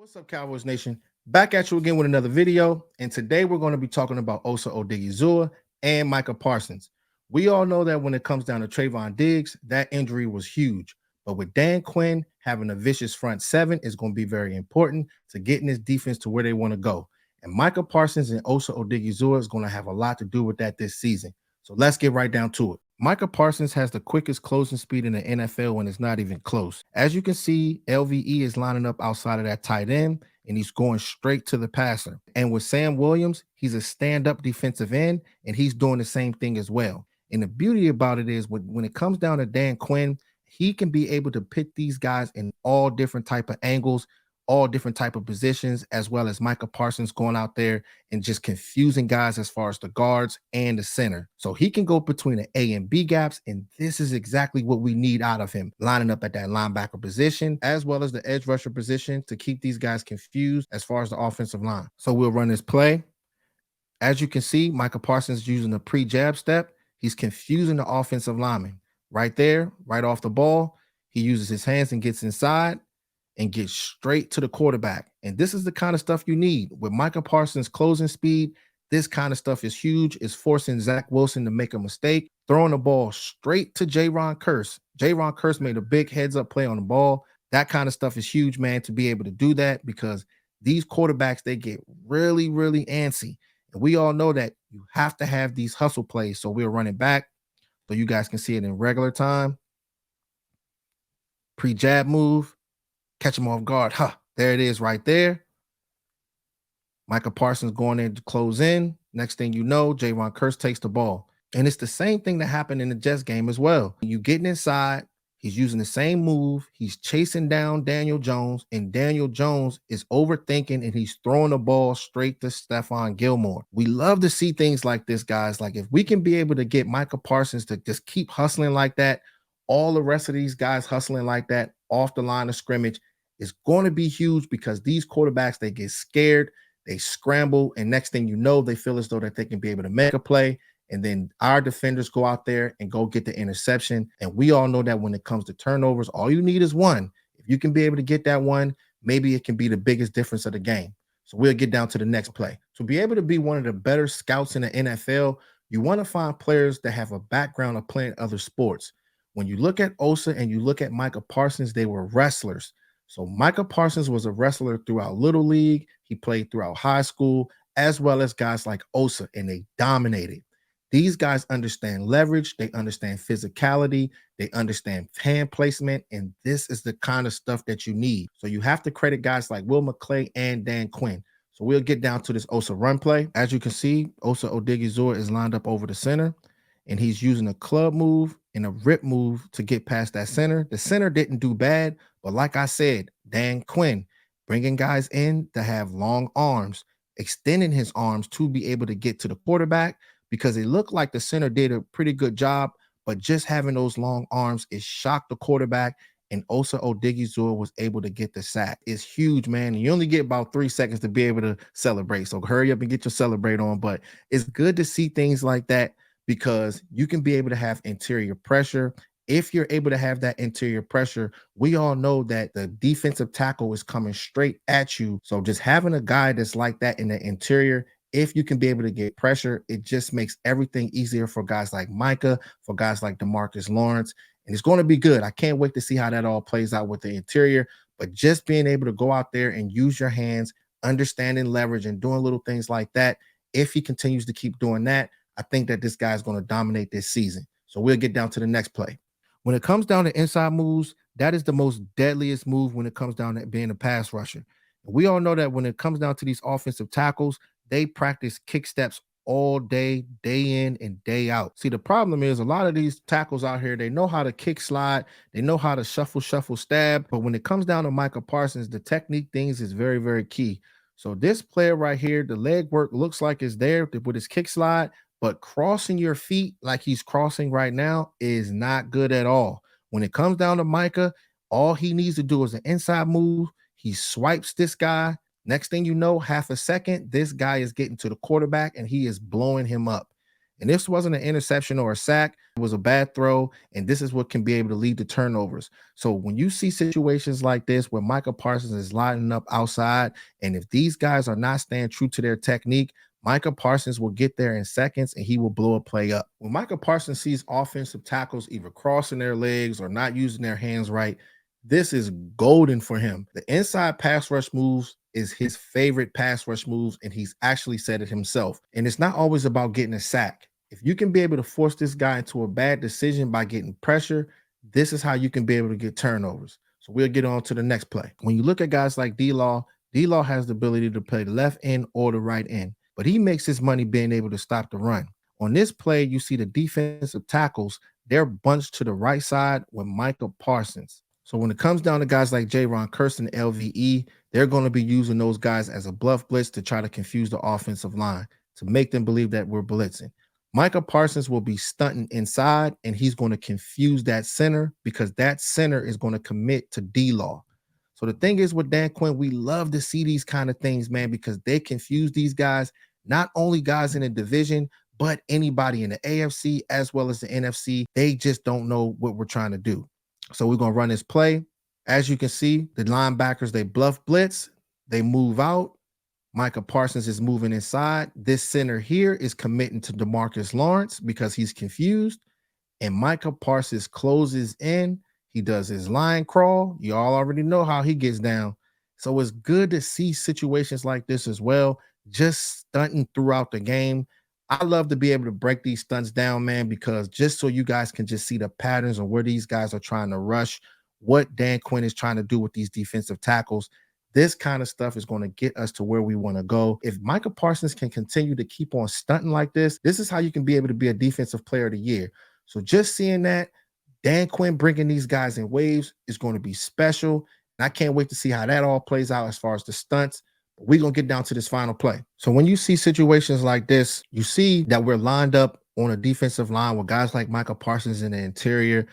What's up, Cowboys Nation? Back at you again with another video. And today we're going to be talking about Odighizuwa and Micah Parsons. We all know that when it comes down to Trevon Diggs, that injury was huge. But with Dan Quinn having a vicious front seven is going to be very important to getting this defense to where they want to go. And Micah Parsons and Odighizuwa is going to have a lot to do with that this season. So let's get right down to it. Micah Parsons has the quickest closing speed in the NFL when it's not even close. As you can see, LVE is lining up outside of that tight end, and he's going straight to the passer. And with Sam Williams, he's a stand-up defensive end, and he's doing the same thing as well. And the beauty about it is when it comes down to Dan Quinn, he can be able to pit these guys in all different type of angles, all different type of positions, as well as Micah Parsons going out there and just confusing guys as far as the guards and the center. So he can go between the A and B gaps, and this is exactly what we need out of him, lining up at that linebacker position, as well as the edge rusher position to keep these guys confused as far as the offensive line. So we'll run this play. As you can see, Micah Parsons is using a pre-jab step. He's confusing the offensive lineman. Right there, right off the ball, he uses his hands and gets inside and get straight to the quarterback. And this is the kind of stuff you need. With Micah Parsons' closing speed, this kind of stuff is huge. It's forcing Zach Wilson to make a mistake, throwing the ball straight to Jaron Kearse. Jaron Kearse made a big heads-up play on the ball. That kind of stuff is huge, man, to be able to do that, because these quarterbacks, they get really, really antsy. And we all know that you have to have these hustle plays. So we're running back so you guys can see it in regular time. Pre-jab move. Catch him off guard. There it is right there. Micah Parsons going in to close in. Next thing you know, Jaron Kearse takes the ball. And it's the same thing that happened in the Jets game as well. You getting inside, he's using the same move. He's chasing down Daniel Jones, and Daniel Jones is overthinking, and he's throwing the ball straight to Stephon Gilmore. We love to see things like this, guys. Like, if we can be able to get Micah Parsons to just keep hustling like that, all the rest of these guys hustling like that off the line of scrimmage, is going to be huge, because these quarterbacks, they get scared, they scramble, and next thing you know, they feel as though that they can be able to make a play, and then our defenders go out there and go get the interception. And we all know that when it comes to turnovers, all you need is one. If you can be able to get that one, maybe it can be the biggest difference of the game. So we'll get down to the next play. To be able to be one of the better scouts in the NFL, you want to find players that have a background of playing other sports. When you look at Osa and you look at Micah Parsons, they were wrestlers. So Micah Parsons was a wrestler throughout Little League. He played throughout high school, as well as guys like Osa, and they dominated. These guys understand leverage. They understand physicality. They understand hand placement. And this is the kind of stuff that you need. So you have to credit guys like Will McClay and Dan Quinn. So we'll get down to this Osa run play. As you can see, Osa Odighizuwa is lined up over the center, and he's using a club move and a rip move to get past that center. The center didn't do bad, but like I said, Dan Quinn bringing guys in to have long arms, extending his arms to be able to get to the quarterback, because it looked like the center did a pretty good job, but just having those long arms, it shocked the quarterback, and Osa Odighizuwa was able to get the sack. It's huge, man. And you only get about 3 seconds to be able to celebrate. So hurry up and get your celebrate on. But it's good to see things like that, because you can be able to have interior pressure. If you're able to have that interior pressure, we all know that the defensive tackle is coming straight at you. So just having a guy that's like that in the interior, if you can be able to get pressure, it just makes everything easier for guys like Micah, for guys like DeMarcus Lawrence. And it's going to be good. I can't wait to see how that all plays out with the interior. But just being able to go out there and use your hands, understanding leverage, and doing little things like that, if he continues to keep doing that, I think that this guy is going to dominate this season. So we'll get down to the next play. When it comes down to inside moves, that is the most deadliest move when it comes down to being a pass rusher. We all know that when it comes down to these offensive tackles, they practice kick steps all day, day in and day out. See, the problem is a lot of these tackles out here, they know how to kick slide, they know how to shuffle, stab. But when it comes down to Micah Parsons, the technique things is very, very key. So this player right here, the leg work looks like it's there with his kick slide, but crossing your feet like he's crossing right now is not good at all. When it comes down to Micah, all he needs to do is an inside move. He swipes this guy. Next thing you know, half a second, this guy is getting to the quarterback and he is blowing him up. And this wasn't an interception or a sack, it was a bad throw. And this is what can be able to lead to turnovers. So when you see situations like this where Micah Parsons is lining up outside, and if these guys are not staying true to their technique, Micah Parsons will get there in seconds and he will blow a play up. When Micah Parsons sees offensive tackles either crossing their legs or not using their hands right, this is golden for him. The inside pass rush moves is his favorite pass rush moves, and he's actually said it himself. And it's not always about getting a sack. If you can be able to force this guy into a bad decision by getting pressure, this is how you can be able to get turnovers. So we'll get on to the next play. When you look at guys like D-Law, D-Law has the ability to play the left end or the right end, but he makes his money being able to stop the run. On this play, you see the defensive tackles, they're bunched to the right side with Micah Parsons. So when it comes down to guys like Jaron Kearse and LVE, they're going to be using those guys as a bluff blitz to try to confuse the offensive line, to make them believe that we're blitzing. Micah Parsons will be stunting inside, and he's going to confuse that center because that center is going to commit to D-Law. So the thing is with Dan Quinn, we love to see these kind of things, man, because they confuse these guys, not only guys in the division, but anybody in the AFC as well as the NFC. They just don't know what we're trying to do. So we're going to run this play. As you can see, the linebackers, they bluff blitz, they move out. Micah Parsons is moving inside. This center here is committing to DeMarcus Lawrence because he's confused. And Micah Parsons closes in. He does his line crawl. You all already know how he gets down. So it's good to see situations like this as well, just stunting throughout the game. I love to be able to break these stunts down, man, because just so you guys can just see the patterns of where these guys are trying to rush, what Dan Quinn is trying to do with these defensive tackles. This kind of stuff is going to get us to where we want to go. If Micah Parsons can continue to keep on stunting like this is how you can be able to be a defensive player of the year. So just seeing that, Dan Quinn bringing these guys in waves is going to be special. And I can't wait to see how that all plays out as far as the stunts. But we're going to get down to this final play. So when you see situations like this, you see that we're lined up on a defensive line with guys like Micah Parsons in the interior.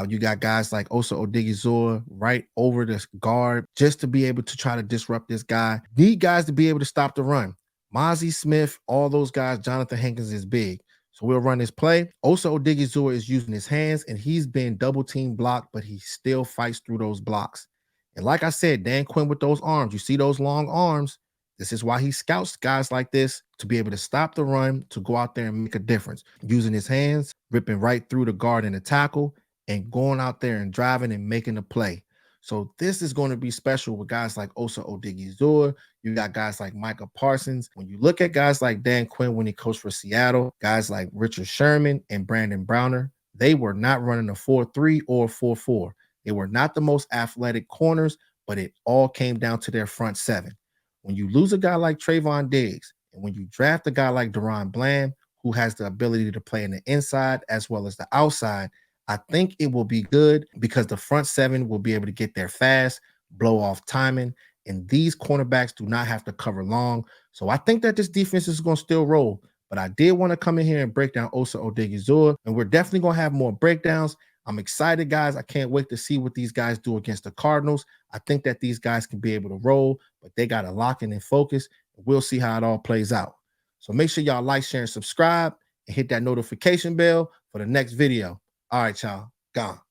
You got guys like Osa Odighizuwa right over the guard just to be able to try to disrupt this guy. Need guys to be able to stop the run. Mozzie Smith, all those guys, Jonathan Hankins is big. So we'll run this play. Osa Odighizuwa is using his hands, and he's been double team blocked, but he still fights through those blocks. And like I said, Dan Quinn with those arms, you see those long arms. This is why he scouts guys like this to be able to stop the run, to go out there and make a difference. Using his hands, ripping right through the guard and the tackle, and going out there and driving and making a play. So this is going to be special with guys like Osa Odighizuwa. You got guys like Micah Parsons. When you look at guys like Dan Quinn when he coached for Seattle, guys like Richard Sherman and Brandon Browner, they were not running a 4-3 or 4-4. They were not the most athletic corners, but it all came down to their front seven. When you lose a guy like Trevon Diggs, and when you draft a guy like Deron Bland, who has the ability to play in the inside as well as the outside, I think it will be good because the front seven will be able to get there fast, blow off timing, and these cornerbacks do not have to cover long. So I think that this defense is going to still roll. But I did want to come in here and break down Osa Odighizuwa, and we're definitely going to have more breakdowns. I'm excited, guys. I can't wait to see what these guys do against the Cardinals. I think that these guys can be able to roll, but they got to lock in and focus. We'll see how it all plays out. So make sure y'all like, share, and subscribe, and hit that notification bell for the next video. All right, y'all. Gone.